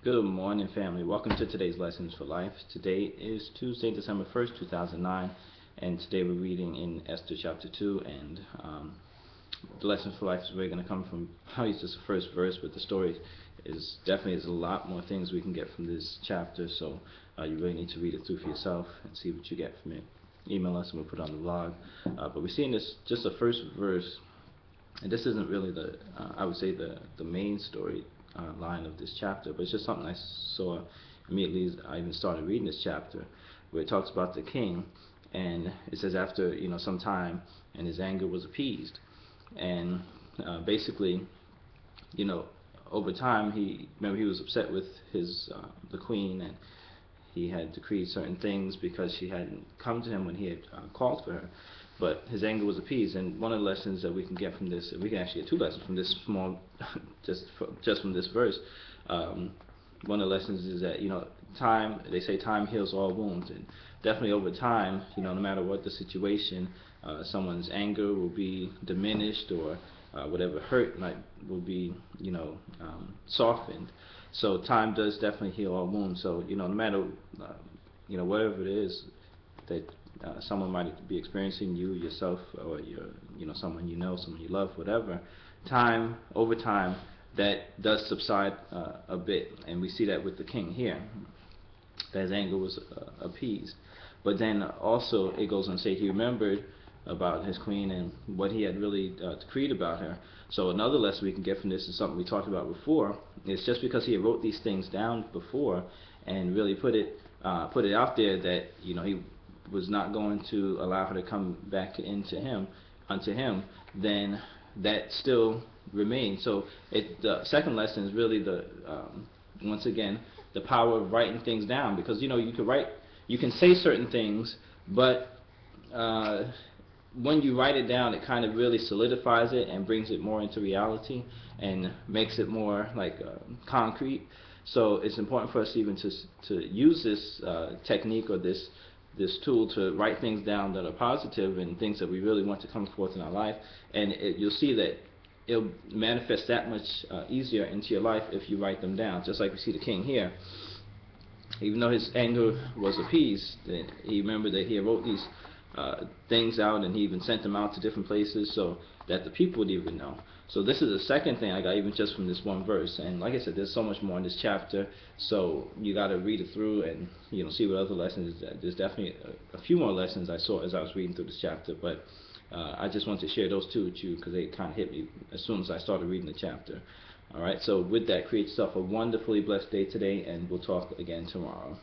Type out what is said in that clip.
Good morning, family. Welcome to today's Lessons for Life. Today is Tuesday, December 1st, 2009, and today we're reading in Esther Chapter 2, and the Lessons for Life is really going to come from probably just the first verse, but the story is definitely there's a lot more things we can get from this chapter, so you really need to read it through for yourself and see what you get from it. Email us and we'll put it on the blog. But we're seeing this, just the first verse, and this isn't really I would say the main story line of this chapter, but it's just something I saw immediately as I even started reading this chapter, where it talks about the king, and it says after some time, and his anger was appeased, and basically, you know, over time he was upset with his the queen, and he had decreed certain things because she hadn't come to him when he had called for her. But his anger was appeased, and one of the lessons that we can get from this, we can actually get two lessons from this small, just from this verse. One of the lessons is that time. They say time heals all wounds, and definitely over time, no matter what the situation, someone's anger will be diminished, or whatever hurt will be softened. So time does definitely heal all wounds. So no matter whatever it is that someone might be experiencing, you yourself, or someone someone you love, whatever, over time that does subside a bit, and we see that with the king here, that his anger was appeased. But then also it goes on to say he remembered about his queen and what he had really decreed about her. So another lesson we can get from this is something we talked about before. It's just because he wrote these things down before and really put it out there that he was not going to allow her to come back unto him, then that still remains. So the second lesson is really once again the power of writing things down, because you can say certain things, but when you write it down, it kind of really solidifies it and brings it more into reality and makes it more concrete. So it's important for us even to use this technique, or this tool, to write things down that are positive and things that we really want to come forth in our life, and you'll see that it'll manifest that much easier into your life if you write them down. Just like we see the king here, even though his anger was appeased, he remembered that he wrote these things out, and he even sent them out to different places so that the people would even know. So this is the second thing I got, even just from this one verse. And like I said, there's so much more in this chapter, so you got to read it through and see what other lessons. There's definitely a few more lessons I saw as I was reading through this chapter, but I just wanted to share those two with you because they kind of hit me as soon as I started reading the chapter. Alright, so with that, create yourself a wonderfully blessed day today, and we'll talk again tomorrow.